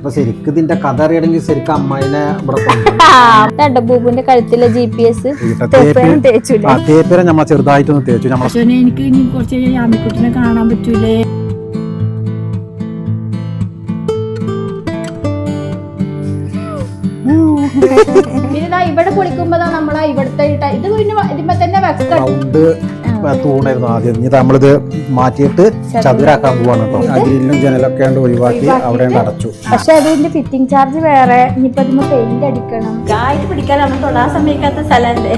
അപ്പൊ ശരിക്കും ഇതിന്റെ കഥ അറിയണമെങ്കിൽ ശരിക്കും അമ്മായിനെ ഇവിടെ ബൂബുന്റെ കഴുത്തിലെ GPS തേപ്പേരെ നമ്മൾ ചെറുതായിട്ടൊന്ന് തേച്ചു. എനിക്ക് ഇനി കുറച്ച് യാമിക്കുട്ടിനെ കാണാൻ പറ്റൂലേ? പിന്നെ ഇവിടെ കുളിക്കുമ്പോ നമ്മളെ ഇവിടുത്തെ ഇത് ഇതിമ്മ തന്നെ റൗണ്ട് തൂണായിരുന്നു ആദ്യം. ഇനി നമ്മളിത് മാറ്റിയിട്ട് ചതുരാക്കാൻ പോവാണ് കേട്ടോ. ആ ഗ്രില്ലും ജനലൊക്കെ ഒഴിവാക്കി അവിടെ അടച്ചു. പക്ഷെ അതിന്റെ ഫിറ്റിംഗ് ചാർജ് വേറെ. ഇനിയിപ്പോ ഇതിമ്മ പെയിന്റ് അടിക്കണം. ആയിട്ട് പിടിക്കാൻ നമ്മൾ തൊടാൻ സമ്മതിക്കാത്ത സ്ഥലല്ലേ.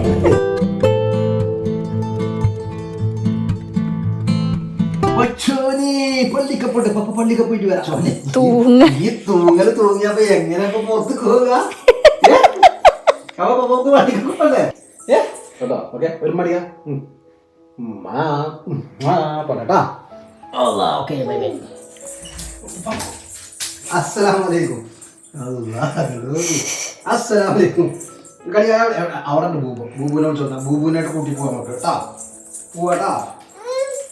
തൂങ്ങിയപ്പോ എങ്ങനെ പുറത്ത് പോവുക? ഒരു മടിയാ അസ്സലാമലൈക്കും. അസ്സലാമലൈക്കും. അവിടെ ബൂബുനോട് ചോദിച്ചാൽ ബൂബുനായിട്ട് കൂട്ടി പോവാൻ നമുക്ക് കേട്ടാ. പോവാട്ടാ.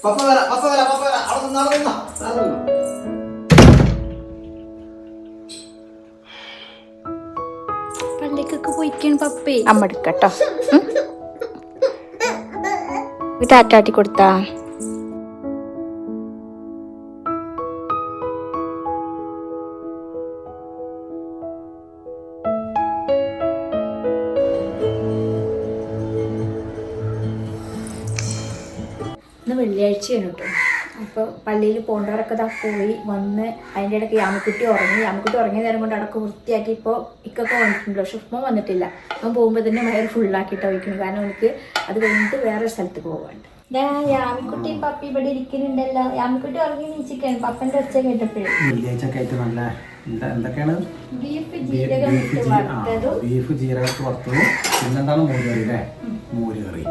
പപ്പ വരാം അവിടെ നാളെ പള്ളിക്കൊക്കെ പോയിക്കാണ് പപ്പേ. അമ്മ എടുക്കട്ടോ. ടാറ്റാട്ടി കൊടുത്താ ഇന്ന് വെള്ളിയാഴ്ചയാണ് കേട്ടോ. അപ്പോൾ പള്ളിയിൽ പോകേണ്ടവരൊക്കെ ഇതാ പോയി വന്ന് അതിൻ്റെ ഇടയ്ക്ക് യാമിക്കുട്ടി ഉറങ്ങിയ നേരം കൊണ്ട് അടക്കം വൃത്തിയാക്കി. ഇപ്പോൾ ഇക്കൊക്കെ വന്നിട്ടുണ്ടല്ലോ, പക്ഷെ ഉപ്പ വന്നിട്ടില്ല. അവൻ പോകുമ്പോൾ തന്നെ വയറ് ഫുള്ളാക്കിയിട്ടാണ് വയ്ക്കുന്നത്. കാരണം എനിക്ക് അത് കഴിഞ്ഞിട്ട് വേറൊരു സ്ഥലത്തേക്ക് പോകാണ്ട്. യാമിക്കുട്ടി പപ്പി ഇവിടെ ഇരിക്കുന്നുണ്ടല്ലോ. യാമിക്കുട്ടി ഉറങ്ങി നീച്ചിക്കാണ് പപ്പൻ്റെ ഒച്ച കേട്ടപ്പോഴേ. എന്തൊക്കെയാണ്? ബീഫ് ജീരകം വറുത്തതും ബീഫ് ജീരകത്ത് വറുത്തതും പിന്നെന്താണ് മോരുകറി അല്ലേ? മോരുകറി.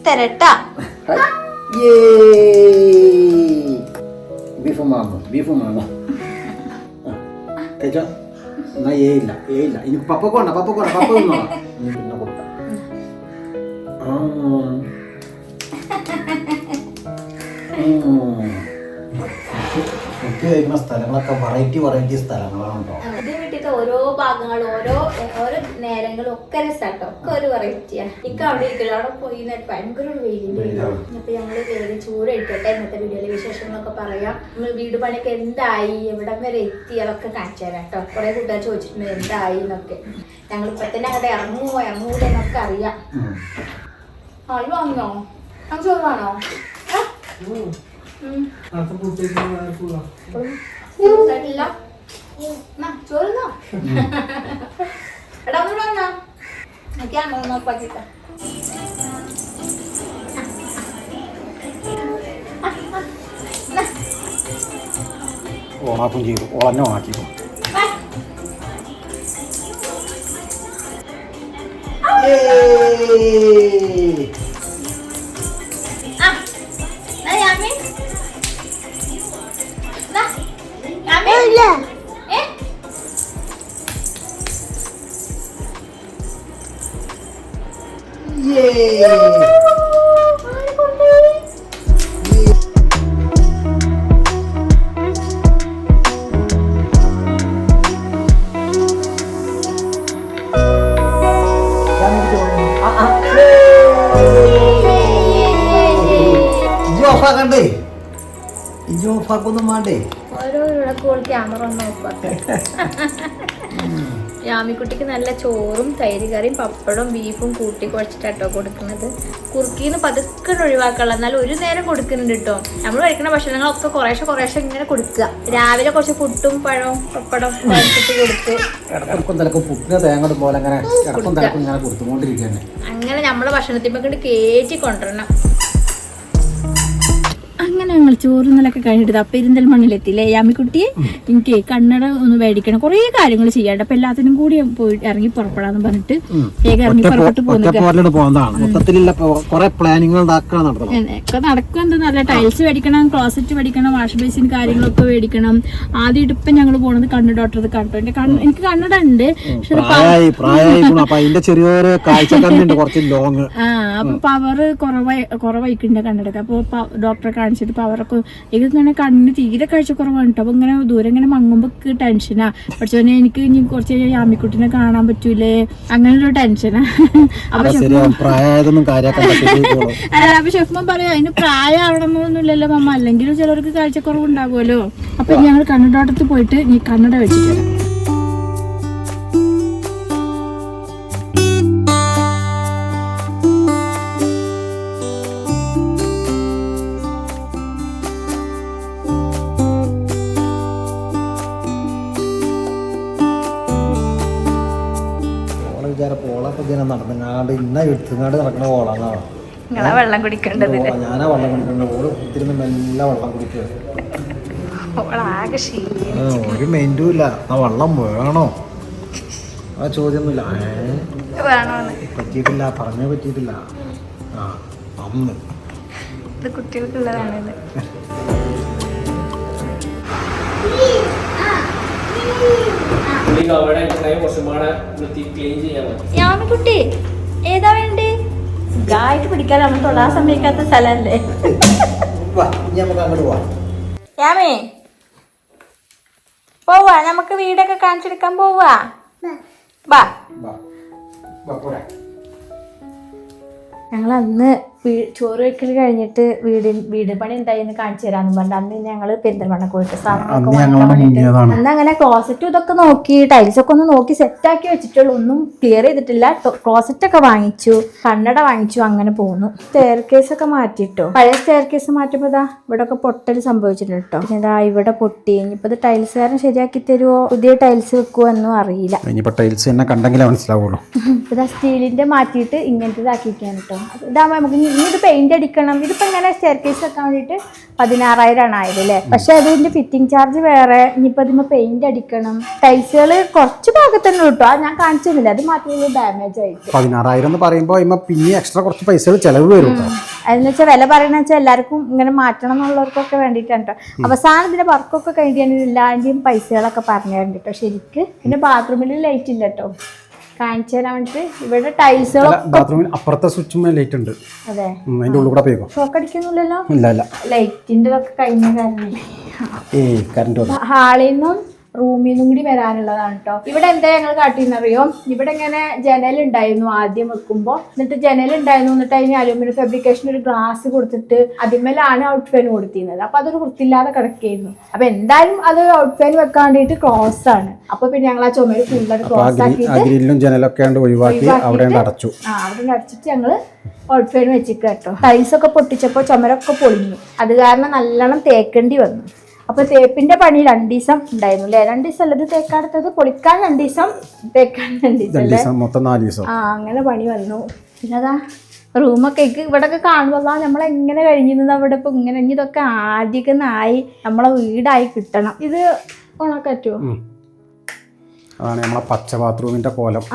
തരട്ടാ ബീഫ് മാമ തേച്ചോ. എന്നാ ഏയില്ല ഇനി പപ്പക്കോണ്ട പപ്പ തിന്നോളാം. ഇനി പിന്നെ കൊടുക്കാം. ഫുഡ് കഴിക്കുന്ന സ്ഥലങ്ങളൊക്കെ വെറൈറ്റി സ്ഥലങ്ങളാണ് കേട്ടോ. ഇത് വീട്ടിലത്തെ ഓരോ ഭാഗങ്ങളും ഓരോ നേരങ്ങളും ഒക്കെ രസാട്ടോ. ഒക്കെ ഒരു വെറൈറ്റിയാണ്. ഇക്ക അവിടെ ഇരിക്കില്ല, അവിടെ പോയി ഭയങ്കര ഒരു വെയിലിന്റെ. അപ്പൊ ഞങ്ങള് വേറെ ചോറ് കഴിക്കട്ടെ. ഇന്നത്തെ വീഡിയോയിലെ വിശേഷങ്ങളൊക്കെ പറയാം. നമ്മൾ വീട് പണിയൊക്കെ എന്തായി, എവിടം വരെ എത്തി, അതൊക്കെ കാണിച്ചു തരാം കേട്ടോ. കുറെ കൂട്ടുകാർ ചോദിച്ചിട്ടുണ്ട് എന്തായി എന്നൊക്കെ. ഞങ്ങൾ ഇപ്പൊ തന്നെ അങ്ങോട്ട് ഇറങ്ങൂല എന്നൊക്കെ അറിയാം. ആള് വന്നോ? അത് ചോറാണോ? ചോറുന്നോ? എടാ ഒന്നുകൂടെ വന്നോ? ക്യാമറ നോക്കിട്ടാ. ഓണാക്കും ചെയ്തു. ഓളന്നെ ഓണാക്കി. ക്യാമറ യാമിക്കുട്ടിക്ക് നല്ല ചോറും തൈര് കറിയും പപ്പടവും ബീഫും കൂട്ടി കുഴച്ചിട്ടാട്ടോ കൊടുക്കുന്നത്. കുറുക്കിന്ന് പതുക്കെ ഒഴിവാക്കാനുള്ള, എന്നാലും ഒരു നേരം കൊടുക്കുന്നുണ്ട് കേട്ടോ. നമ്മൾ കഴിക്കുന്ന ഭക്ഷണങ്ങളൊക്കെ കുറേശ്ശെ ഇങ്ങനെ കൊടുക്കുക. രാവിലെ കുറച്ച് പുട്ടും പഴവും പപ്പടം കഴിച്ചിട്ട് കൊടുത്ത് അങ്ങനെ നമ്മളെ ഭക്ഷണത്തിമ്മ കൊണ്ട് കയറ്റി കൊണ്ടുവരണം. അങ്ങനെ അങ്ങനെ ഞങ്ങൾ ചോറുന്നലൊക്കെ കഴിഞ്ഞിട്ട് പെരിന്തൽമണ്ണിലെത്തില്ലേ യാമിക്കുട്ടി. എനിക്ക് കണ്ണട ഒന്ന് മേടിക്കണം, കുറേ കാര്യങ്ങൾ ചെയ്യാണ്ട്. അപ്പൊ എല്ലാത്തിനും കൂടി പോയി ഇറങ്ങി പുറപ്പെടാന്ന് പറഞ്ഞിട്ട് വേഗം ഇറങ്ങി പുറപ്പെട്ട് ഒക്കെ നടക്കും. എന്താ ടൈൽസ് മേടിക്കണം, ക്ലോസറ്റ് മേടിക്കണം, വാഷ് ബേസിൻ കാര്യങ്ങളൊക്കെ മേടിക്കണം. ആദ്യമായിട്ട് ഇപ്പൊ ഞങ്ങൾ പോണത് കണ്ണ് ഡോക്ടറെ കണ്ടു. എനിക്ക് കണ്ണട ഉണ്ട്, അപ്പൊ പവർ കുറവായിട്ടുണ്ട് കണ്ണെടുക്കുക. അപ്പൊ ഡോക്ടറെ കാണിച്ചിട്ട് പവറൊക്കെ ഇങ്ങനെ കണ്ണിന് തീരെ കാഴ്ച കുറവാണ് കേട്ടോ. അപ്പൊ ഇങ്ങനെ ദൂരം ഇങ്ങനെ മങ്ങുമ്പോ ടെൻഷനാ. പക്ഷേ എനിക്ക് ഇനി കുറച്ച് യാമിക്കുട്ടിനെ കാണാൻ പറ്റൂലേ, അങ്ങനെ ഒരു ടെൻഷനാ. അപ്പൊ ഷെഫ്മൻ പറയാ അതിന് പ്രായം ആവണമെന്നൊന്നുമില്ലല്ലോ മമ്മ, അല്ലെങ്കിലും ചിലർക്ക് കാഴ്ചക്കുറവുണ്ടാകുമല്ലോ. അപ്പൊ ഞങ്ങൾ കണ്ണടോട്ടത്തിൽ പോയിട്ട് നീ കണ്ണട വെച്ചിട്ട് വരാം. നടന്നാണ്ട് ഇന്ന എടുത്തുങ്ങാണ്ട് നടക്കണ ഓളാന്നാണ്. വെള്ളം കുടിക്കേണ്ടത് ഞാനാ വെള്ളം കുടിക്കേണ്ടത്. ഓള് കുത്തിരുന്ന് മെല്ലെ വെള്ളം കുടിക്കുക. ഒരു മെയിൻറ്റും ഇല്ല. ആ വെള്ളം വേണോ ആ ചോദ്യമൊന്നുമില്ല. പറ്റിയിട്ടില്ല, പറഞ്ഞേ പറ്റിയിട്ടില്ല. ആ അന്ന് ഇത് കുട്ടികൾക്കുള്ളതാണിത്. യാമിക്കുട്ടി ഏതാ വേണ്ടേ? ഗായിട്ട് പിടിക്കാൻ നമ്മൾ തൊടാൻ സമ്മതിക്കാത്ത സ്ഥലല്ലേ. യാമേ പോവാ, നമുക്ക് വീടൊക്കെ കാണിച്ചെടുക്കാൻ പോവാ. വാ. ഞങ്ങൾ അന്ന് ചോറ് വെക്കൽ കഴിഞ്ഞിട്ട് വീട് പണി എന്തായെന്ന് കാണിച്ചു തരാന്ന് പറഞ്ഞു. അന്ന് ഞങ്ങള് പെരിന്തൽമണ്ണ പോയിട്ട് അന്ന് അങ്ങനെ ക്ലോസറ്റും ഇതൊക്കെ നോക്കി ടൈൽസ് ഒക്കെ ഒന്ന് നോക്കി സെറ്റാക്കി വെച്ചിട്ടുള്ളൂ. ഒന്നും ക്ലിയർ ചെയ്തിട്ടില്ല. ക്ലോസറ്റ് ഒക്കെ വാങ്ങിച്ചു, കണ്ണട വാങ്ങിച്ചു, അങ്ങനെ പോകുന്നു. സ്റ്റെയർ കേസ് ഒക്കെ മാറ്റിട്ടോ. പഴയ സ്റ്റെയർ കേസ് മാറ്റുമ്പോ ഇവിടെ ഒക്കെ പൊട്ടൽ സംഭവിച്ചിട്ടുണ്ട് കേട്ടോ. പിന്നെ ഇവിടെ പൊട്ടി. ഇനിയിപ്പോ ഇത് ടൈൽസുകാരൻ ശരിയാക്കി തരുമോ, പുതിയ ടൈൽസ് വെക്കുവോ എന്നും അറിയില്ല. ഇതാ സ്റ്റീലിന്റെ മാറ്റിയിട്ട് ഇങ്ങനത്തെ ഇതാക്കിയിരിക്കാൻ കേട്ടോ. ഇതാകുമ്പോ നമുക്ക് ഇനി ഇത് പെയിന്റ് അടിക്കണം. ഇതിപ്പോ ഇങ്ങനെ സ്റ്റെയർ കേസ് വെക്കാൻ വേണ്ടിയിട്ട് 16,000 ആയത് അല്ലേ. പക്ഷെ അതിന്റെ ഫിറ്റിംഗ് ചാർജ് വേറെ. ഇനിയിപ്പോ അതിന് പെയിന്റ് അടിക്കണം. ടൈൽസുകൾ കുറച്ച് ഭാഗത്തന്നെ കിട്ടോ. ഞാൻ കാണിച്ചിരുന്നില്ല, അത് മാത്രമേ ഡാമേജ് ആയിട്ട്. 16,000 എന്ന് പറയുമ്പോൾ പിന്നെ എക്സ്ട്രാ കുറച്ച് പൈസ ചെലവ് വരും. അതെന്ന് വെച്ചാൽ വില പറയണ വെച്ചാൽ എല്ലാവർക്കും ഇങ്ങനെ മാറ്റണം എന്നുള്ളവർക്കൊക്കെ വേണ്ടിയിട്ടാണ് കേട്ടോ. അവസാനം ഇതിന്റെ വർക്കൊക്കെ കഴിഞ്ഞാൽ എല്ലാവരുടെയും പൈസകളൊക്കെ പറഞ്ഞു തരണ്ടിട്ടോ ശരിക്ക്. പിന്നെ ബാത്റൂമിൽ ലൈറ്റ് ഇല്ല കേട്ടോ, കാണിച്ചു തരാൻ വേണ്ടിട്ട്. ഇവിടെ ടൈൽസുകൾ ബാത്റൂമിൽ അപ്പുറത്തെ സ്വിച്ചും ലൈറ്റ് ഉണ്ട്. അതെ, അതിന്റെ ഉള്ളിൽ കൂടെ പോയോ? ഷോക്ക് അടിക്കുന്നില്ലല്ലോ. ഇല്ല, ലൈറ്റിന്റെ ഒക്കെ കഴിഞ്ഞ കാരണം ഹാളിൽ നിന്നും റൂമിൽ നിന്നും കൂടി വരാനുള്ളതാണ് കേട്ടോ. ഇവിടെ എന്താ ഞങ്ങൾ കാട്ടിയെന്നറിയോ, ഇവിടെ ഇങ്ങനെ ജനലുണ്ടായിരുന്നു ആദ്യം വെക്കുമ്പോൾ. എന്നിട്ട് ജനലുണ്ടായിരുന്നു, എന്നിട്ട് അതിന് അലൂമിനിയം ഫാബ്രിക്കേഷൻ ഒരു ഗ്ലാസ് കൊടുത്തിട്ട് അതിന്മേലാണ് ഔട്ട് ഫാൻ കൊടുത്തിരുന്നത്. അപ്പൊ അതൊരു വൃത്തിയില്ലാതെ കിടക്കുകയായിരുന്നു. അപ്പൊ എന്തായാലും അത് ഔട്ട് ഫാൻ വെക്കാൻ വേണ്ടിയിട്ട് ക്ലോസ് ആണ്. അപ്പൊ പിന്നെ ഞങ്ങൾ ആ ചുമര് ഫുള്ളായിട്ട് ക്ലോസ് ആക്കിയിട്ട് അവിടെ അടച്ചിട്ട് ഞങ്ങള് ഔട്ട് ഫാൻ വെച്ചിട്ട് കേട്ടോ. ടൈൽസ് ഒക്കെ പൊട്ടിച്ചപ്പോ ചുമരൊക്കെ പൊളിഞ്ഞു. അത് കാരണം നല്ലോണം തേക്കേണ്ടി വന്നു. അപ്പൊ തേപ്പിന്റെ പണി 2 ദിവസം ഉണ്ടായിരുന്നു അല്ലേ. 2 ദിവസം അല്ലത് തേക്കാടുത്തത്, പൊളിക്കാൻ 2 ദിവസം, തേക്കാൻ 2 ദിവസം, മൊത്തം 4 ദിവസം. അങ്ങനെ പണി വന്നു. പിന്നെ അതാ റൂമൊക്കെ ഇവിടെയൊക്കെ കാണുമ്പോൾ നമ്മളെങ്ങനെ കഴിഞ്ഞിരുന്നത് അവിടെ. ഇപ്പൊ ഇങ്ങനെ ഇതൊക്കെ ആദ്യമൊക്കെ ആയി നമ്മളെ വീടായി കിട്ടണം. ഇത് ഉണക്കാൻ പറ്റുമോ? അതാണ് നമ്മളെ പച്ച ബാത്റൂമിന്റെ കോലം.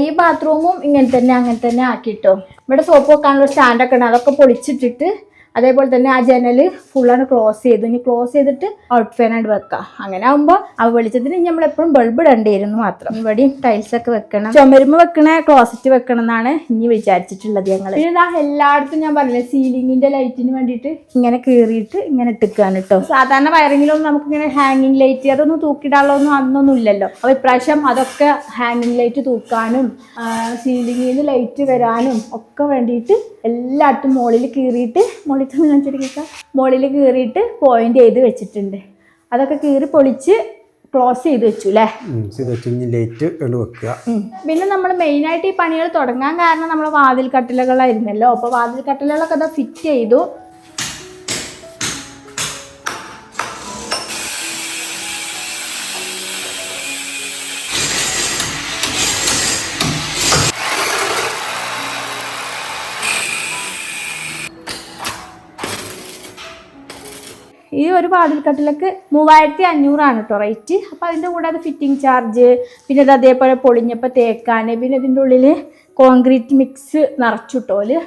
ഈ ബാത്റൂമും ഇങ്ങനെ തന്നെ അങ്ങനെ തന്നെ ആക്കിട്ടോ. ഇവിടെ സോപ്പ് വെക്കാനുള്ള സ്റ്റാൻഡൊക്കെ ഉണ്ട്, അതൊക്കെ പൊളിച്ചിട്ടിട്ട് അതേപോലെ തന്നെ ആ ജനല് ഫുള്ളാണ് ക്ലോസ് ചെയ്തു. ഇനി ക്ലോസ് ചെയ്തിട്ട് ഔട്ട് ഫാനായിട്ട് വെക്കാം. അങ്ങനെ ആകുമ്പോൾ ആ വെളിച്ചത്തിന് നമ്മൾ എപ്പോഴും ബൾബ് ഇടേണ്ടിയിരുന്നു മാത്രം. ഇവിടെയും ടൈൽസ് ഒക്കെ വെക്കണം, ചുമരുമ്പ് വെക്കണ ക്ലോസറ്റ് വെക്കണം എന്നാണ് ഇനി വിചാരിച്ചിട്ടുള്ളത് ഞങ്ങൾ. പിന്നെ ഇതാ എല്ലായിടത്തും ഞാൻ പറഞ്ഞില്ലേ സീലിങ്ങിന്റെ ലൈറ്റിന് വേണ്ടിയിട്ട് ഇങ്ങനെ കീറിയിട്ട് ഇങ്ങനെ ഇട്ടിക്കാണ് കേട്ടോ. സാധാരണ വയറിങ്ങിലൊന്നും നമുക്ക് ഇങ്ങനെ ഹാങ്ങിങ് ലൈറ്റ് അതൊന്നും തൂക്കിയിടാനുള്ളതൊന്നും അന്നൊന്നും ഇല്ലല്ലോ. അപ്പൊ ഇപ്രാവശ്യം അതൊക്കെ ഹാങ്ങിങ് ലൈറ്റ് തൂക്കാനും സീലിങ്ങിൽ നിന്ന് ലൈറ്റ് വരാനും ഒക്കെ വേണ്ടിയിട്ട് എല്ലായിടത്തും മുകളിൽ കീറിയിട്ട് മുകളിൽ കീറിയിട്ട് പോയിന്റ് ചെയ്ത് വെച്ചിട്ടുണ്ട്. അതൊക്കെ കീറി പൊളിച്ച് ക്ലോസ് ചെയ്ത് വെച്ചു അല്ലേ. പിന്നെ നമ്മൾ മെയിനായിട്ട് ഈ പണികൾ തുടങ്ങാൻ കാരണം നമ്മൾ വാതിൽ കട്ടിലകളായിരുന്നല്ലോ. അപ്പോൾ വാതിൽ കട്ടിലകളൊക്കെ അത് ഫിറ്റ് ചെയ്തു. ഒരു വാതിൽക്കട്ടിലേക്ക് 3500 കേട്ടോ റേറ്റ്. അപ്പോൾ അതിൻ്റെ കൂടെ അത് ഫിറ്റിംഗ് ചാർജ്, പിന്നെ ഇത് അതേപോലെ പൊളിഞ്ഞപ്പോൾ തേക്കാൻ, പിന്നെ ഇതിൻ്റെ ഉള്ളിൽ കോൺക്രീറ്റ് മിക്സ് നിറച്ചിട്ടോല്,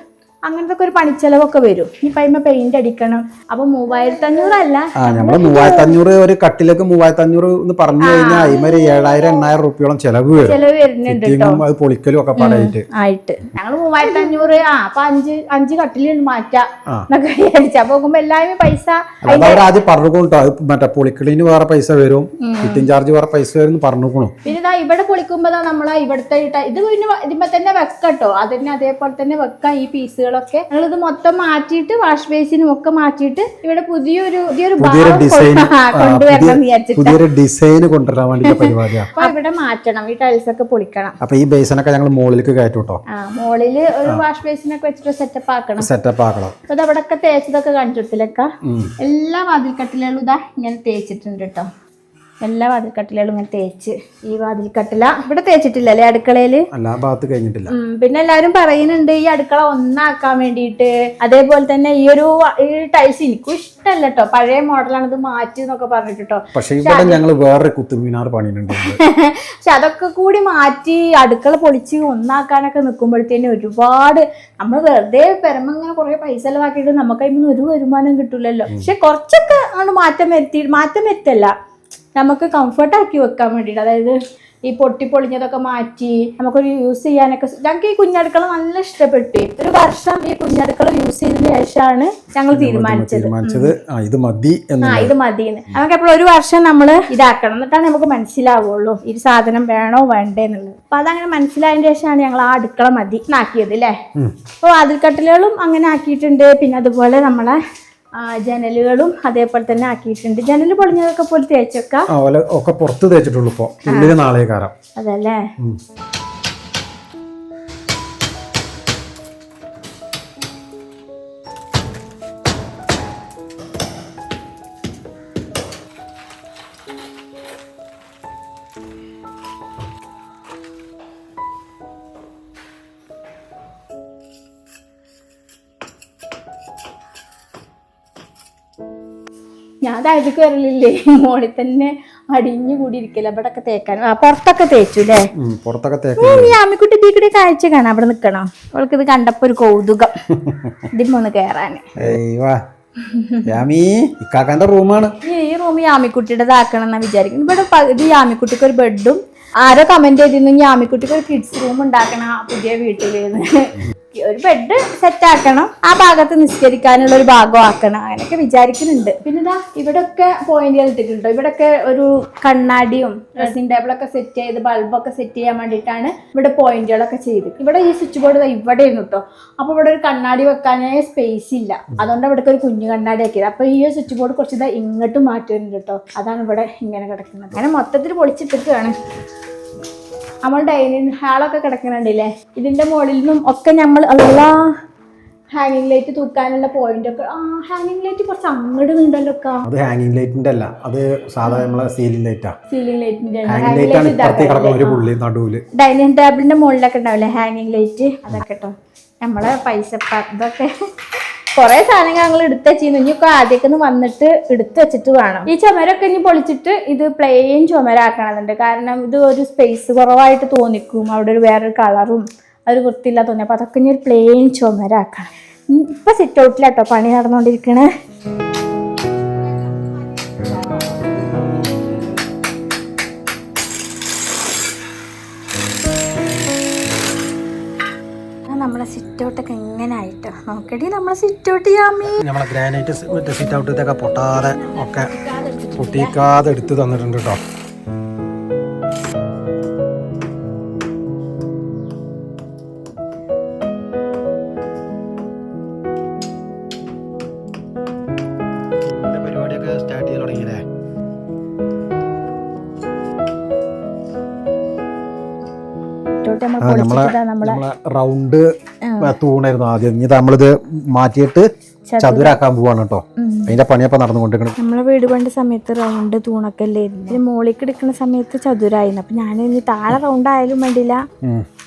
അങ്ങനത്തെ ഒക്കെ ഒരു പണിച്ചെലവൊക്കെ വരും. ഇനിയിപ്പോൾ അതിന്മേൽ പെയിന്റ് അടിക്കണം. അപ്പോൾ 3500 അല്ല, നമ്മള് 3500 ഒരു കട്ടിലേക്ക് 3500 എന്ന് പറഞ്ഞു കഴിഞ്ഞാൽ അതിമൊരു 7000-8000 രൂപയോളം ചെലവ് വരുന്നുണ്ട് കേട്ടോ. അത് പൊളിക്കലും ഒക്കെ ആയിട്ട് ഞങ്ങൾ 3500 അപ്പൊ അഞ്ച് കട്ടിൽ മാറ്റാം എന്നൊക്കെ വിചാരിച്ചു. അപ്പൊ നോക്കുമ്പോ എല്ലാവരും പൈസ ആദ്യം പറഞ്ഞുകൊണ്ടോ, മറ്റേ പൊളിക്കലിന് വേറെ പൈസ വരും, ഫിറ്റിംഗ് ചാർജ് വേറെ പൈസ വരും പറഞ്ഞുകൊള്ളു. പിന്നെ ഇതാ ഇവിടെ പൊളിക്കുമ്പോ നമ്മളെ ഇവിടുത്തെ ഇത് പിന്നെ ഇതിമ്പോ തന്നെ വെക്കട്ടോ, അതിന് അതേപോലെ തന്നെ വെക്കാം. ഈ പീസുകളൊക്കെ ഞങ്ങളിത് മൊത്തം മാറ്റിയിട്ട് വാഷ് ബേസിനും ഒക്കെ മാറ്റിയിട്ട് ഇവിടെ പുതിയൊരു കൊണ്ടുവരണം വിചാരിച്ചിട്ട് ഡിസൈൻ കൊണ്ടുവരാൻ വേണ്ടി പരിപാടിയാണ്. അപ്പൊ ഇവിടെ മാറ്റണം, ഈ ടൈൽസ് ഒക്കെ പൊളിക്കണം. അപ്പൊ ഈ ബേസിനൊക്കെ ഞങ്ങൾ മുകളിലേക്ക് കയറ്റൂട്ടോ. മുകളില് ഒരു വാഷ് ബേസിനൊക്കെ വെച്ചിട്ട് സെറ്റപ്പ് ആക്കണം. അപ്പൊ ഇത് അവിടെ ഒക്കെ തേച്ചതൊക്കെ കണ്ടിട്ടില്ലക്ക. എല്ലാ വാതിൽക്കട്ടിലും ഇതാ ഇങ്ങനെ തേച്ചിട്ടുണ്ട് കേട്ടോ. എല്ലാ വാതിൽക്കട്ടിലും ഇങ്ങനെ തേച്ച്, ഈ വാതിൽക്കട്ടില ഇവിടെ തേച്ചിട്ടില്ലല്ലേ അടുക്കളയില്, എല്ലാ ഭാഗത്ത് കഴിഞ്ഞിട്ടില്ല. പിന്നെ എല്ലാരും പറയുന്നുണ്ട് ഈ അടുക്കള ഒന്നാക്കാൻ വേണ്ടിയിട്ട്. അതേപോലെ തന്നെ ഈ ടൈൽസ് എനിക്കും ഇഷ്ടമല്ല കേട്ടോ, പഴയ മോഡലാണ്, ഇത് മാറ്റി എന്നൊക്കെ പറഞ്ഞിട്ടോ. പക്ഷെ ഇവിടെ ഞങ്ങൾ വേറെ കുത്തുമിനാർ പണിയുന്നുണ്ട്. പക്ഷെ അതൊക്കെ കൂടി മാറ്റി അടുക്കള പൊളിച്ച് ഒന്നാക്കാനൊക്കെ നിൽക്കുമ്പോഴത്തേനും ഒരുപാട് നമ്മൾ വെറുതെ പെരമങ്ങനെ കുറെ പൈസ ചെലവാക്കിയിട്ട് നമുക്ക് അതിൽ ഒരു വരുമാനം കിട്ടൂലല്ലോ. പക്ഷെ കുറച്ചൊക്കെ ആണ് മാറ്റം വരുത്തല്ല, നമുക്ക് കംഫർട്ടാക്കി വെക്കാൻ വേണ്ടിയിട്ട്. അതായത് ഈ പൊട്ടിപ്പൊളിഞ്ഞതൊക്കെ മാറ്റി നമുക്കൊരു യൂസ് ചെയ്യാനൊക്കെ. ഞങ്ങൾക്ക് ഈ കുഞ്ഞടുക്കള നല്ല ഇഷ്ടപ്പെട്ടു. ഒരു വർഷം ഈ കുഞ്ഞടുക്കള യൂസ് ചെയ്തതിന് ശേഷമാണ് ഞങ്ങൾ തീരുമാനിച്ചത് ഇത് മതി മതിന്ന്. നമുക്ക് എപ്പോഴും ഒരു വർഷം നമ്മൾ ഇതാക്കണം, എന്നിട്ടാണ് നമുക്ക് മനസ്സിലാവുള്ളൂ ഈ സാധനം വേണോ വേണ്ടേ എന്നുള്ളത്. അപ്പൊ അതങ്ങനെ മനസ്സിലായതിന് ശേഷമാണ് ഞങ്ങൾ ആ അടുക്കള മതി ആക്കിയത് അല്ലേ. അപ്പോൾ വാതിൽക്കട്ടിലുകളും അങ്ങനെ ആക്കിയിട്ടുണ്ട്. പിന്നെ അതുപോലെ നമ്മളെ ജനലുകളും അതേപോലെ തന്നെ ആക്കിയിട്ടുണ്ട്. ജനല് പൊളിഞ്ഞതൊക്കെ പോലെ തേച്ചൊക്കെ പുറത്ത് തേച്ചിട്ടുള്ളൂ. ഇപ്പൊ ഉള്ളില് നാളെ കാരം അതല്ലേ. ഞാൻ താഴത്തേക്ക് വരലില്ലേ, മോളിൽ തന്നെ അടിഞ്ഞു കൂടി ഇരിക്കല. ഇവിടെ ഒക്കെ തേക്കാൻ പുറത്തൊക്കെ തേച്ചു അല്ലേ. ആമിക്കുട്ടി തീക്കടി കാഴ്ച കാണാം, അവിടെ നിക്കണോ? അവൾക്ക് ഇത് കണ്ടപ്പോ ഒരു കൗതുകം ഇതിമൊന്ന് കേറാന്. റൂമാണ് ഈ റൂം യാമിക്കുട്ടിയുടേതാക്കണം എന്നാ വിചാരിക്കുന്നു. ഇവിടെ പകുതി യാമിക്കുട്ടിക്ക് ഒരു ബെഡും. ആരോ കമന്റ് ചെയ്തിരുന്നു യാമിക്കുട്ടിക്ക് ഒരു കിഡ്സ് റൂം ഉണ്ടാക്കണം പുതിയ വീട്ടിലേന്ന്. ഒരു ബെഡ് സെറ്റ് ആക്കണം, ആ ഭാഗത്ത് നിസ്കരിക്കാനുള്ള ഒരു ഭാഗം ആക്കണം, അങ്ങനെയൊക്കെ വിചാരിക്കുന്നുണ്ട്. പിന്നെ ഇതാ ഇവിടെ ഒക്കെ പോയിന്റുകൾ ഇട്ടിട്ടുണ്ടോ. ഇവിടെ ഒക്കെ ഒരു കണ്ണാടിയും ഡ്രസ്സിംഗ് ടേബിളൊക്കെ സെറ്റ് ചെയ്ത് ബൾബൊക്കെ സെറ്റ് ചെയ്യാൻ വേണ്ടിയിട്ടാണ് ഇവിടെ പോയിന്റുകളൊക്കെ ചെയ്ത്. ഇവിടെ ഈ സ്വിച്ച് ബോർഡ് ഇവിടെ ആയിരുന്നു കേട്ടോ. അപ്പൊ ഇവിടെ ഒരു കണ്ണാടി വെക്കാനേ സ്പേസ് ഇല്ല, അതുകൊണ്ട് ഇവിടെ ഒരു കുഞ്ഞു കണ്ണാടി ആക്കിയത്. അപ്പൊ ഈ സ്വിച്ച് ബോർഡ് കുറച്ച് ഇതാ ഇങ്ങോട്ട് മാറ്റുന്നുണ്ട് കേട്ടോ. അതാണ് ഇവിടെ ഇങ്ങനെ കിടക്കുന്നത്. അങ്ങനെ മൊത്തത്തിൽ പൊളിച്ചിട്ടിട്ടാണ്. നമ്മൾ ഡൈനിങ് ഹാളൊക്കെ കിടക്കുന്നുണ്ടല്ലേ, ഇതിന്റെ മുകളിൽ നിന്നും ഒക്കെ നമ്മൾ ഹാങ്ങിങ് ലൈറ്റ് തൂക്കാനുള്ള പോയിന്റ് ഒക്കെ. ഹാങ്ങിങ് ലൈറ്റ് കുറച്ച് അങ്ങോട്ട് നീണ്ടല്ലോ. അത് ഹാങ്ങിങ് ലൈറ്റിന്റെ അല്ല, അത് സാധാരണ നമ്മളെ സീലിംഗ് ലൈറ്റാ. സീലിംഗ് ലൈറ്റിന്റെ ഡൈനിങ് ടേബിളിന്റെ മുകളിലൊക്കെ ഉണ്ടാവില്ലേ ഹാങ്ങിങ് ലൈറ്റ്, അതൊക്കെ കേട്ടോ. നമ്മളെ പൈസ ഇതൊക്കെ കുറെ സാധനങ്ങൾ ഞങ്ങൾ എടുത്ത് വെച്ചിരുന്നു. ഇനിയൊക്കെ ആദ്യമൊക്കെ വന്നിട്ട് എടുത്ത് വെച്ചിട്ട് വേണം. ഈ ചുമരൊക്കെ ഇനി പൊളിച്ചിട്ട് ഇത് പ്ലെയിൻ ചുമരാക്കണമെന്നുണ്ട്. കാരണം ഇത് ഒരു സ്പേസ് കുറവായിട്ട് തോന്നിക്കും, അവിടെ ഒരു വേറൊരു കളറും അതൊരു വൃത്തിയില്ല തോന്നി. അപ്പൊ അതൊക്കെ ഇനി ഒരു പ്ലെയിൻ ചുമരാക്കണം. ഇപ്പൊ സിറ്റ് ഔട്ടിലാട്ടോ പണി നടന്നുകൊണ്ടിരിക്കണേ. നമ്മളെ സിറ്റ് ഔട്ടൊക്കെ എങ്ങനെ ആയിട്ടോ നോക്കടി. നമ്മളെ സിറ്റ് ഔട്ട് നമ്മളെ ഗ്രാനൈറ്റ് സിറ്റ് ഔട്ട് ഇതൊക്കെ പൊട്ടാതെ ഒക്കെ പൊട്ടിക്കാതെ എടുത്ത് തന്നിട്ടുണ്ട് കേട്ടോ. പരിപാടിയൊക്കെ സ്റ്റാർട്ട് ചെയ്ത് തുടങ്ങിയല്ലേ. എന്നിട്ട് നമ്മൾ പൊളിച്ചിട്ട് നമ്മളെ റൗണ്ട് തൂണായിരുന്നു ആദ്യം. ഇനി നമ്മളിത് മാറ്റിയിട്ട് ചതുരാക്കാൻ പോവാണ് കേട്ടോ. അതിന്റെ പണിയപ്പോ നടന്നുകൊണ്ടിരിക്കണം. നമ്മളെ വീട് പണ്ട് സമയത്ത് റൗണ്ട് തൂണൊക്കെ അല്ലായിരുന്നു. മോളിലേക്ക് എടുക്കുന്ന സമയത്ത് ചതുരായിരുന്നു. അപ്പൊ ഞാൻ ഇനി താഴെ റൗണ്ട് ആയാലും വേണ്ടില്ല,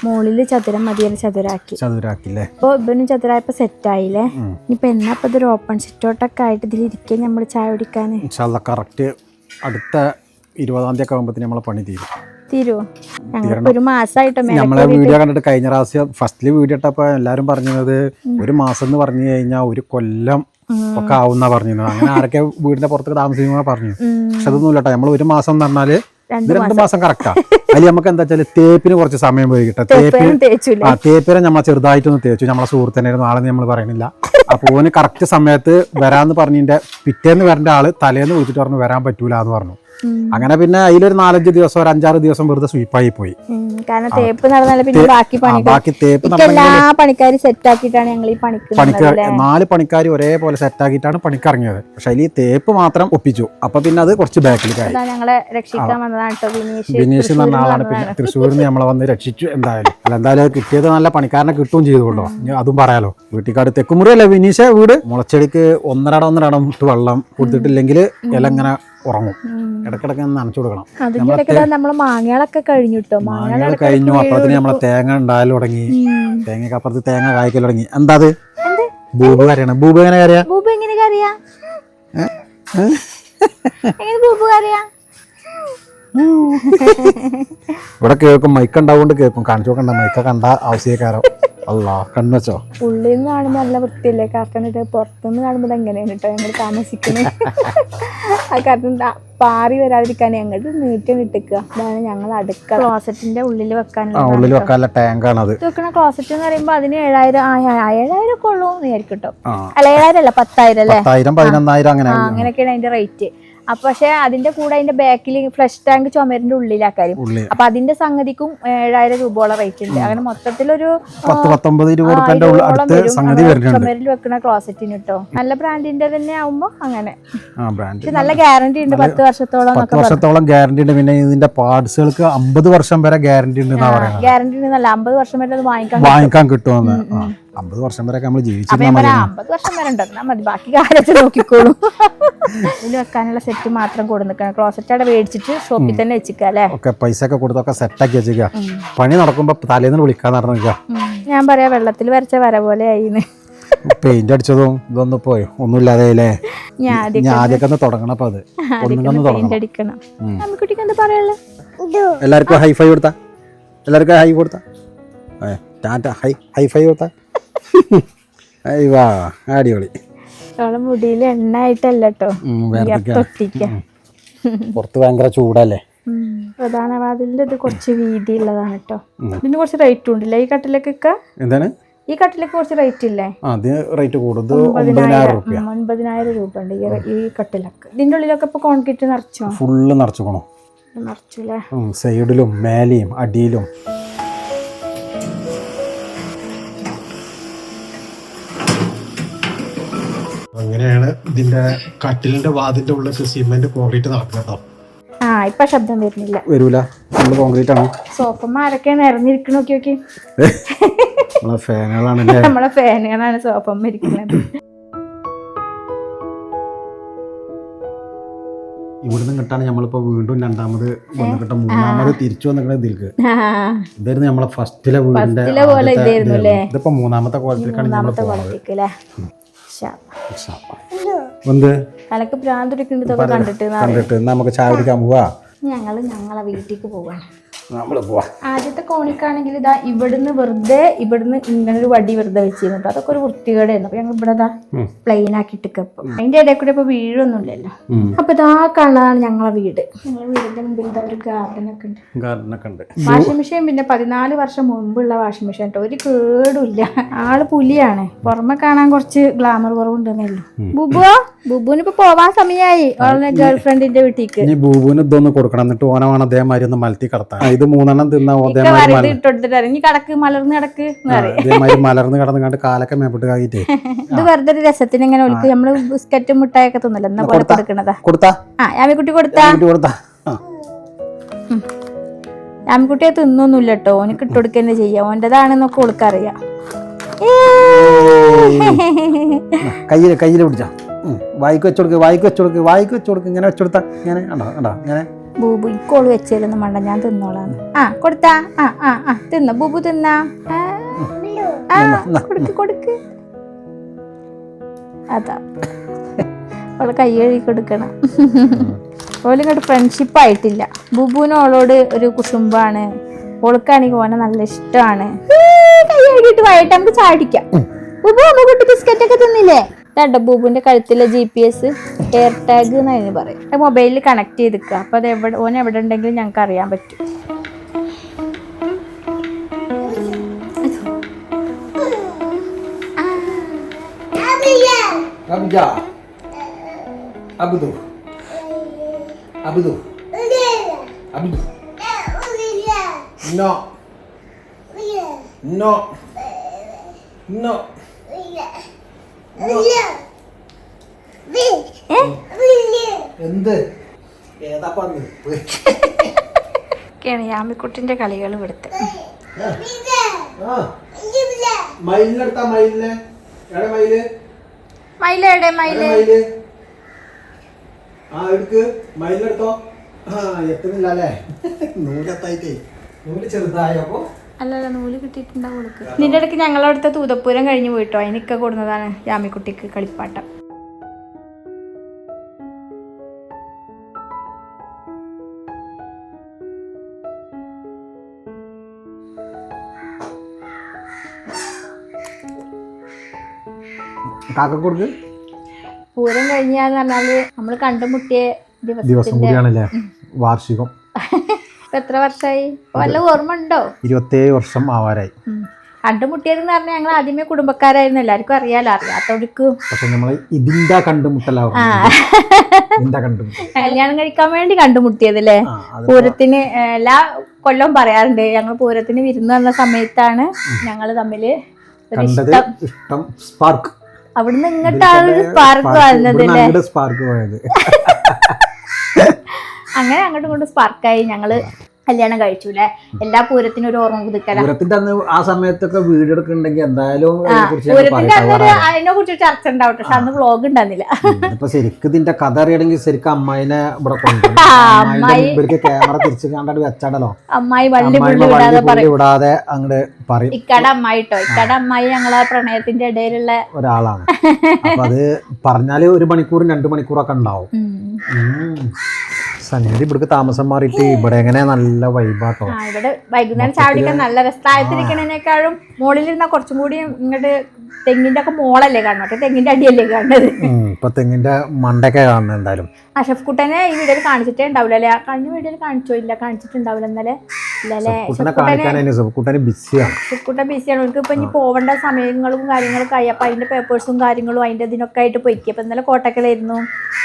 മോളില് ചതുരം മതിയാണ് ചതുരാക്കില്ലേ. അപ്പൊ ഇവനും ചതുരായപ്പോ സെറ്റായില്ലേ. ഇനിയിപ്പൊ എന്നാ ഇപ്പൊ ഇതൊരു ഓപ്പൺ സിറ്റോട്ടൊക്കെ ആയിട്ട് ഇതിലിരിക്കാൻ നമ്മള് ചായ കുടിക്കാന് കറക്റ്റ് അടുത്ത 20-ാം തീയതി ഒക്കെ ആകുമ്പോ നമ്മളെ പണി തീരുവോ? ഞങ്ങൾക്ക് ഒരു മാസമായിട്ടോ നമ്മളെ വീഡിയോ കണ്ടിട്ട് കഴിഞ്ഞ പ്രാവശ്യം ഫസ്റ്റില് വീഡിയോ ഇട്ടപ്പോ എല്ലാരും പറഞ്ഞത് 1 മാസം എന്ന് പറഞ്ഞു കഴിഞ്ഞാൽ 1 കൊല്ലം ഒക്കെ ആവുന്ന പറഞ്ഞിരുന്നത്. അങ്ങനെ ആരൊക്കെ വീടിന്റെ പുറത്തൊക്കെ താമസിക്കുന്ന പറഞ്ഞു. പക്ഷെ അതൊന്നും ഇല്ലട്ടോ. നമ്മൾ 1 മാസം എന്ന് പറഞ്ഞാല് 2 മാസം കറക്റ്റാ. അതിൽ നമുക്ക് എന്താ വെച്ചാൽ തേപ്പിന് കുറച്ച് സമയം പോയി കിട്ടാം. തേപ്പിനെ നമ്മളെ ചെറുതായിട്ടൊന്ന് തേച്ചു. നമ്മളെ സുഹൃത്തിനായിരുന്നു, ആളെന്ന് നമ്മൾ പറയണില്ല. അപ്പൊ ഓന് കറക്റ്റ് സമയത്ത് വരാന്ന് പറഞ്ഞതിന്റെ പിറ്റേന്ന് വരേണ്ട ആള് തലേന്ന് വിളിച്ചിട്ട് പറഞ്ഞു വരാൻ പറ്റൂല എന്ന് പറഞ്ഞു. അങ്ങനെ പിന്നെ അതിലൊരു 4-5 ദിവസം 5-6 ദിവസം വെറുതെ സ്വീപ്പായി പോയി. കാരണം തേപ്പ് നടന്നാലും പിന്നെ ബാക്കി തേപ്പ് എല്ലാ പണിക്കാരും സെറ്റ് ആക്കിയിട്ടാണ് ഞങ്ങൾ ഈ പണിക്കാർ 4 പണിക്കാർ ഒരേപോലെ സെറ്റ് ആക്കിയിട്ടാണ് പണിക്കിറങ്ങിയത്. പക്ഷെ അതിൽ ഈ തേപ്പ് മാത്രം ഒപ്പിച്ചു. അപ്പൊ പിന്നെ അത് കുറച്ച് ബാക്കിലേക്കായി. ഞങ്ങളെ രക്ഷിക്കാൻ വന്നതാണ് ബിനീഷ് എന്ന് പറഞ്ഞ ആളാണ്. പിന്നെ തൃശ്ശൂരിൽ നിന്ന് നമ്മളെ വന്ന് രക്ഷിച്ചു. എന്തായാലും കിട്ടിയത് നല്ല പണിക്കാരനെ കിട്ടുകയും ചെയ്തു കൊണ്ടോ. അതും പറയാലോ. വീട്ടിക്കാട് തെക്കുമുറി അല്ലേ ബിനീഷ് വീട്. മുളച്ചെടിക്ക് 1.5 ഇട്ട് വെള്ളം കൊടുത്തിട്ടില്ലെങ്കിൽ ഇല ഇങ്ങനെ ഉറങ്ങും. ഇടക്കിടക്ക് നനച്ചു കൊടുക്കണം. നമ്മളെ മാങ്ങകളൊക്കെ കഴിഞ്ഞിട്ടോ. മാങ്ങകൾ കഴിഞ്ഞു. അപ്പുറത്തിന് നമ്മളെ തേങ്ങ ഉണ്ടായാലും തുടങ്ങി. തേങ്ങക്ക് അപ്പുറത്ത് തേങ്ങ കായ്ക്കൽ തുടങ്ങി. എന്താ അത്? ബൂബ് കരയാണ്. ബൂബ് എങ്ങനെ കരയാ? ഇവിടെ കേൾക്കും. മൈക്ക് ഉണ്ടാവുകൊണ്ട് കേൾക്കും. കാണിച്ചു നോക്കണ്ട. മൈക്ക കണ്ട ആവശ്യക്കാരോ അല്ല കണ്ണു വെച്ചോ. ഉള്ളിൽ നിന്ന് കാണുമ്പോ നല്ല വൃത്തിയല്ലേ കറക്റ്റ്. പുറത്തുനിന്ന് കാണുമ്പോൾ എങ്ങനെയാണ് കേട്ടോ ഞങ്ങൾ താമസിക്കുന്നത്. ആ കറക്റ്റ് പാറി വരാതിരിക്കാൻ ഞങ്ങൾ നീട്ടിക്കുക. അതാണ് ഞങ്ങൾ അടുക്കള. ക്ലോസറ്റിന്റെ ഉള്ളിൽ വെക്കാനുള്ള ടാങ്കാണ് അത്. വെക്കണ ക്ലോസറ്റ് എന്ന് പറയുമ്പോ അതിന് 7,000 ഒക്കെ ഉള്ളൂ വിചാരിക്കും കേട്ടോ. അല്ല 7,000 അല്ല 10,000 അല്ലേ. 11,000 അങ്ങനെയൊക്കെയാണ് അതിന്റെ റേറ്റ്. അപ്പൊ പക്ഷെ അതിന്റെ കൂടെ അതിന്റെ ബാക്കിൽ ഫ്ലഷ് ടാങ്ക് ചുമരിന്റെ ഉള്ളിലാക്കാരും. അപ്പൊ അതിന്റെ സംഗതിക്കും 7,000 രൂപയോളം റേറ്റ് ഉണ്ട്. അങ്ങനെ മൊത്തത്തിലൊരു 10-19 ചുമരിൽ വെക്കുന്ന ക്ലോസറ്റിന് കേട്ടോ. നല്ല ബ്രാൻഡിന്റെ തന്നെ ആവുമ്പോ അങ്ങനെ നല്ല ഗ്യാരണ്ടി ഉണ്ട്. 10 വർഷത്തോളം ഗ്യാരണ്ടി ഉണ്ട്. പിന്നെ ഇതിന്റെ പാർട്സുകൾക്ക് 50 വർഷം വരെ ഗ്യാരണ്ടി ഉണ്ട്. ഗ്യാരണ്ടി ഉണ്ടെന്നല്ല 50 വർഷം വരെ അത് വാങ്ങിക്കാൻ കിട്ടുമെന്ന്. 50 വർഷം വരെ നമ്മൾ ജീവിച്ചു. 50 വർഷം വരെ ഉണ്ടെന്നാ മതി. ബാക്കി കാര്യത്തിൽ നോക്കിക്കോളൂ. ഇതിൽ വെക്കാനുള്ള സെറ്റ് മാത്രം കൊടുക്കണം. ക്ലോസറ്റ് അവിടെ മേടിച്ചിട്ട് ഷോപ്പിൽ തന്നെ വെച്ചിക്കല്ലേ. പൈസ ഒക്കെ കൊടുത്തൊക്കെ സെറ്റാക്കി വെച്ചിക്ക. പണി നടക്കുമ്പോ തലേന്ന് വിളിക്കാൻ നടന്നിക്ക. ഞാൻ പറയാ വെള്ളത്തിൽ വരച്ച വര പോലെ ആയിന്ന്. പെയിന്റ് അടിച്ചതും ഇതൊന്നും പോയി ഒന്നുമില്ലാതെ ഞാൻ ആദ്യമൊക്കെ ഒന്ന് തുടങ്ങണപ്പോ അത് അടിക്കണം. അമ്മിക്കുട്ടിക്ക് എന്താ പറയാ? എല്ലാവർക്കും ഹൈഫൈ കൊടുത്താ. എല്ലാവർക്കും ഹൈ കൊടുത്താ. ടാറ്റ ഹൈഫൈ കൊടുത്താ. അടിപൊളി. മുടിയിൽ എണ്ണ ആയിട്ടല്ല കേട്ടോ. പുറത്ത് ഭയങ്കര ചൂടല്ലേ. പ്രധാന വാതിലിന്റെ ഇത് കുറച്ച് വീതി ഉള്ളതാണ് കേട്ടോ. ഇതിന് കുറച്ച് റേറ്റ് ഉണ്ടല്ലേ ഈ കട്ടിലേക്കൊക്കെ? എന്താണ് ഈ കട്ടിലേക്ക് കുറച്ച് റേറ്റ് ഇല്ലേ? റേറ്റ് കൂടും. 9,000 രൂപ ഉണ്ട് ഈ കട്ടിലൊക്കെ. ഇതിന്റെ ഉള്ളിലൊക്കെ ഇപ്പൊ കോൺക്രീറ്റ് നിറച്ചോ? ഫുള്ള് നിറച്ചുകൊണോ? നിറച്ചുല്ലേ. സൈഡിലും മേലെയും അടിയിലും. അങ്ങനെയാണ് ഇതിന്റെ കട്ടിലിന്റെ വാതിന്റെ ഉള്ളിൽ സിമെന്റ് കോൺക്രീറ്റ് നടക്കുന്നത്. ഇപ്പൊ ശബ്ദം വരുന്നില്ല. വരൂല. നമ്മള് കോൺക്രീറ്റ് ആണ്. സോഫന്മാരൊക്കെ നിറഞ്ഞിരിക്കണ നോക്കി. നമ്മളെ ഫാനുകളാണ് സോഫമ്മ ഇരിക്കുന്നത്. ഇവിടുന്ന് കിട്ടാണ് നമ്മളിപ്പോ വീണ്ടും രണ്ടാമത് വന്നിട്ട് മൂന്നാമത് തിരിച്ചു വന്നിട്ട് ഇതിൽക്ക്. ഇതായിരുന്നു നമ്മളെ ഫസ്റ്റിലെ വീടിന്റെ. ഇതിപ്പോ മൂന്നാമത്തെ ക്വാളിറ്റിക്കാണ് നമ്മൾ പോകുന്നത്. തലക്ക് ഭ്രാന്തിരിക്കുന്നതൊക്കെ കണ്ടിട്ട് നമുക്ക് ചായ കുടിക്കാൻ പോവാ. ഞങ്ങളെ വീട്ടിലേക്ക് പോവാണ്. ആദ്യത്തെ കോണിക്കാണെങ്കിൽ ഇതാ ഇവിടുന്ന് ഇങ്ങനെ ഒരു വടി വെറുതെ വെച്ചിരുന്നു. അതൊക്കെ ഒരു വൃത്തികേടായിരുന്നു. അപ്പൊ ഞങ്ങൾ ഇവിടെ പ്ലെയിൻ ആക്കിയിട്ടൊക്കെ അതിന്റെ ഇടയിൽ കൂടെ ഇപ്പൊ വീഴൊന്നുമില്ലല്ലോ. അപ്പൊ ഇതാ കാണുന്നതാണ് ഞങ്ങളെ വീട്. ഞങ്ങളെ വീടിന്റെ മുമ്പിൽ ഇതാ ഒരു ഗാർഡനൊക്കെ ഉണ്ട്. വാഷിംഗ് മെഷീൻ പിന്നെ 14 വർഷം മുമ്പുള്ള വാഷിംഗ് മെഷീൻ കേട്ടോ. ഒരു കേടുമില്ല. ആള് പുലിയാണ്. പുറമെ കാണാൻ കുറച്ച് ഗ്ലാമർ കുറവുണ്ടെന്നല്ലോ. ബുബുവിനിപ്പോ പോവാൻ സമയമായി ഗേൾ ഫ്രണ്ടിന്റെ വീട്ടിലേക്ക്. ബുബുവിന് ഇതൊന്ന് കൊടുക്കണം. എന്നിട്ട് ഓനമാണ് അതേമാതിരി ഒന്ന് മലത്തി കടത്താൻ. ഇത് 3 തിന്നാ മലർന്ന് കടന്നു കാലൊക്കെ മേപ്പിട്ട് കായിട്ട്. ഇത് വെറുതെ ഒരു രസത്തിന് ഇങ്ങനെ നമ്മള് ബിസ്ക്കറ്റും മുട്ടായൊക്കെ തിന്നല്ലോ. എന്നാ പോലെ കൊടുക്കണതാ. യാമിക്കുട്ടി കൊടുത്താ. ആമിക്കുട്ടിയെ തിന്നൊന്നുമില്ല കേട്ടോ, ഓനക്ക് ഇട്ടുകൊടുക്കുക തന്നെ ചെയ്യാം, ഓൻ്റെതാണെന്നൊക്കെ ഓൾക്കറിയാം. കയ്യിൽ പിടിച്ചാ വായിക്ക് വെച്ചോടുക്ക് ഇങ്ങനെ വെച്ചെടുത്താ ഇങ്ങനെ കണ്ടോ ഇങ്ങനെ. ബൂബു ഇക്കോള് വെച്ചേരൊന്നും വേണ്ട, ഞാൻ തിന്നോളാന്ന്. കൊടുത്താ തിന്ന ബൂബു തിന്നാ. കൊടുക്ക് അതാ അവള് കൈ കഴുകി കൊടുക്കണം. ഓളിങ്ങോട്ട് ഫ്രണ്ട്ഷിപ്പ് ആയിട്ടില്ല. ബുബുവിന് ഓളോട് ഒരു കുശുമ്പാണ്, ഓൾക്കാണെങ്കിൽ ഓനെ നല്ല ഇഷ്ടമാണ്. കൈ കഴുകിയിട്ട് വൈകിട്ട് നമുക്ക് ചാടിക്കാം. ബുബു അമ്മ കുട്ടി ബിസ്ക്കറ്റ് ഒക്കെ തിന്നില്ലേ? കേട്ടോ ബൂബുവിന്റെ കഴുത്തിലെ GPS എയർ ടാഗ് എന്ന് അതിന് പറയും. അത് മൊബൈലിൽ കണക്ട് ചെയ്തിക്കുക. അപ്പൊ അത് ഓൻ എവിടെ ഉണ്ടെങ്കിലും ഞങ്ങൾക്ക് അറിയാൻ പറ്റും. യാമിക്കുട്ടിന്റെ കളികൾ ഇവിടുത്തെ. മയിലെവിടെ മയില്? അല്ലല്ല നൂല് കിട്ടിയിട്ടുണ്ടാവും. നിന്റെ ഇടയ്ക്ക് ഞങ്ങളടുത്ത തൂതപ്പൂരം കഴിഞ്ഞു പോയിട്ടോ, അതിനൊക്കെ കൊടുന്നതാണ് യാമിക്കുട്ടിക്ക് കളിപ്പാട്ടം. പൂരം കഴിഞ്ഞാന്ന് പറഞ്ഞാല് നമ്മള് കണ്ടുമുട്ടിയ ദിവസം കൂടിയാണല്ലേ വാർഷികം. എത്ര വർഷമായി വല്ല ഓർമ്മ ഉണ്ടോ? 27 വർഷം ആവാറായി. കണ്ടുമുട്ടിയതെന്ന് പറഞ്ഞാൽ ഞങ്ങൾ ആദ്യമേ കുടുംബക്കാരായിരുന്നു, എല്ലാവർക്കും അറിയാലോ. അറിയാത്തവർക്ക് പക്ഷെ നമ്മള് ഇതിന്റെ കണ്ടുമുട്ടലാവും. കല്യാണം കഴിക്കാൻ വേണ്ടി കണ്ടുമുട്ടിയതല്ലേ. പൂരത്തിന് എല്ലാ കൊല്ലവും പറയാറുണ്ട്, ഞങ്ങൾ പൂരത്തിന് വിരുന്ന് വന്ന സമയത്താണ് ഞങ്ങള് തമ്മില് ഇഷ്ടം സ്പാർക്ക്. അവിടുന്ന് ഇങ്ങോട്ടാണ് സ്പാർക്ക് വന്നതല്ലേ. അങ്ങനെ അങ്ങോട്ടും ഇങ്ങോട്ടും സ്പാർക്കായി ഞങ്ങള് കല്യാണം കഴിച്ചുല്ലേ. എല്ലാ പൂരത്തിനും ഒരു ഓർമ്മ പുതുക്കല. പൂരത്തിന്റെ അന്ന് ആ സമയത്തൊക്കെ വീഡിയോ എടുക്കുന്നുണ്ടെങ്കിൽ എന്തായാലും പൂരത്തിന്റെ അന്നൊരു അതിനെ കുറിച്ച് ചർച്ച ഉണ്ടാവും. പക്ഷെ അന്ന് വ്ലോഗ് ഉണ്ടായിരുന്നില്ല. ഇപ്പൊ ശരിക്കും ഇതിന്റെ കഥ അറിയണമെങ്കിൽ ശരിക്കും അമ്മായിനെ ഇവിടെ ക്യാമറ തിരിച്ചു കണ്ടിട്ട് വെച്ചാടല്ലോ. അമ്മായി വള്ളി വിടാതെ അങ്ങോട്ട് പറയും. ഇക്കട അമ്മായി കേട്ടോ, ഇക്കട അമ്മായി ഞങ്ങളെ പ്രണയത്തിന്റെ ഇടയിലുള്ള ഒരാളാണ്. അപ്പൊ അത് പറഞ്ഞാല് 1 മണിക്കൂറും 2 മണിക്കൂറൊക്കെ ഉണ്ടാവും. സന്ധ്യ ഇവിടേക്ക് താമസം മാറിയിട്ട് ഇവിടെ എങ്ങനെ നല്ല വൈബാട്ടോ. ഇവിടെ വൈകുന്നേരം ചാടിക്കാൻ നല്ല രസമായിട്ടിരിക്കണേക്കാളും മുകളിലിരുന്ന കുറച്ചും കൂടി ഇങ്ങോട്ട് തെങ്ങിന്റെ ഒക്കെ മോളല്ലേ കാണുന്നത്, തെങ്ങിന്റെ അടിയല്ലേ കാണുന്നത്. ഇപ്പൊ തെങ്ങിന്റെ മണ്ടൊക്കെ കാണുന്നത്. എന്തായാലും അഷഫ് കുട്ടനെ ഈ വീഡിയോയിൽ കാണിച്ചിട്ടേ ഉണ്ടാവില്ല അല്ലേ? കഴിഞ്ഞ വീഡിയോയിൽ കാണിച്ചോ? ഇല്ല കാണിച്ചിട്ടുണ്ടാവില്ല ഇന്നലെ. ഇല്ലല്ലേ? കുട്ടൻ ബിസിയാണ്. അവർക്ക് ഇപ്പൊ ഇനി പോവേണ്ട സമയങ്ങളും കാര്യങ്ങളൊക്കെ ആയി. അപ്പൊ അതിന്റെ പേപ്പേഴ്സും കാര്യങ്ങളും അതിന്റെ ഇതിനൊക്കെ ആയിട്ട് പോയിക്കുക. അപ്പൊ ഇന്നലെ കോട്ടക്കലായിരുന്നു,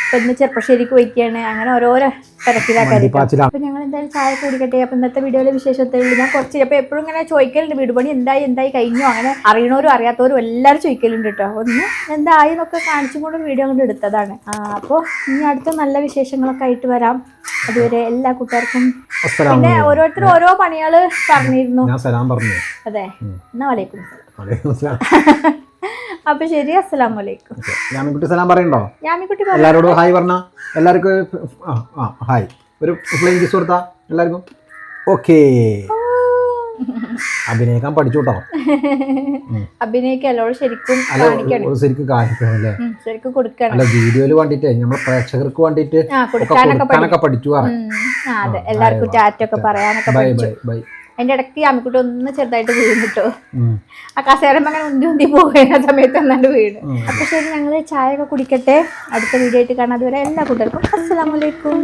ഇപ്പൊ ഇന്ന് ചെറുപ്പശ്ശേരിക്ക് പോയിക്കാണ്. അങ്ങനെ ഓരോരോ തിരക്കിലാക്കാതിരിക്കും. അപ്പൊ ഞങ്ങൾ എന്തായാലും ചായ കുടിക്കട്ടെ. അപ്പൊ ഇന്നത്തെ വീഡിയോയിലെ വിശേഷത്തിൽ ഞാൻ കുറച്ച് അപ്പൊ എപ്പോഴും ഇങ്ങനെ ചോദിക്കലുണ്ട്, വീട് പണി എന്തായി കഴിഞ്ഞോ? അങ്ങനെ അറിയണവരും അറിയാത്തവരും എല്ലാവരും ചോദിക്കലുണ്ട് കേട്ടോ. ഒന്ന് എന്തായി എന്നൊക്കെ കാണിച്ചും കൊണ്ട് വീഡിയോ കൊണ്ട് എടുത്തതാണ്. അപ്പോൾ ഇനി അടുത്ത നല്ല വിശേഷങ്ങളൊക്കെ ആയിട്ട് വരാം. അതുവരെ എല്ലാ കൂട്ടുകാർക്കും പിന്നെ ഓരോരുത്തരും ഓരോ പണികള് പറഞ്ഞിരുന്നു. അതെ, എന്നാ വലൈക്കും സലാം. അപ്പൊ ശരി, അസ്സലാമു അലൈക്കും. യാമിക്കുട്ടി സലാം പറയണ്ടോ? യാമിക്കുട്ടി എല്ലാരോടും ഹായ് പറഞ്ഞ എല്ലാവർക്കും ഹായ്. ഒരു ഫ്ലൈങ് കിസ് കൊടുത്താ എല്ലാവർക്കും. ഓക്കേ, അഭിനയിക്കാൻ പഠിച്ചു കേട്ടോ. അഭിനയിക്കല്ലോ ശരിക്കും കാണിക്കണം അല്ലേ? ശരിക്കും കൊടുക്കണം. അല്ല, വീഡിയോയില് വേണ്ടിട്ട് നമ്മൾ പ്രേക്ഷകർക്ക് വേണ്ടിട്ട് കൊടുക്കാനൊക്കെ പഠിച്ചു. അതെ, എല്ലാവർക്കും ടാറ്റൊക്കെ പറയാനൊക്കെ പഠിച്ചു. അതിന്റെ ഇടയ്ക്ക് യാമിക്കുട്ടി ഒന്ന് ചെറുതായിട്ട് വീണിട്ടോ. ആ കസേരമ്മ അങ്ങനെ ഉന്തി പോകുന്ന സമയത്ത് എന്നാണ്ട് വീണ്. അപ്പൊ ശരി, ഞങ്ങള് ചായ ഒക്കെ കുടിക്കട്ടെ. അടുത്ത വീഡിയോ ആയിട്ട് കാണാം. അതുവരെ എല്ലാ കൂട്ടർക്കും അസ്സലാമു അലൈക്കും.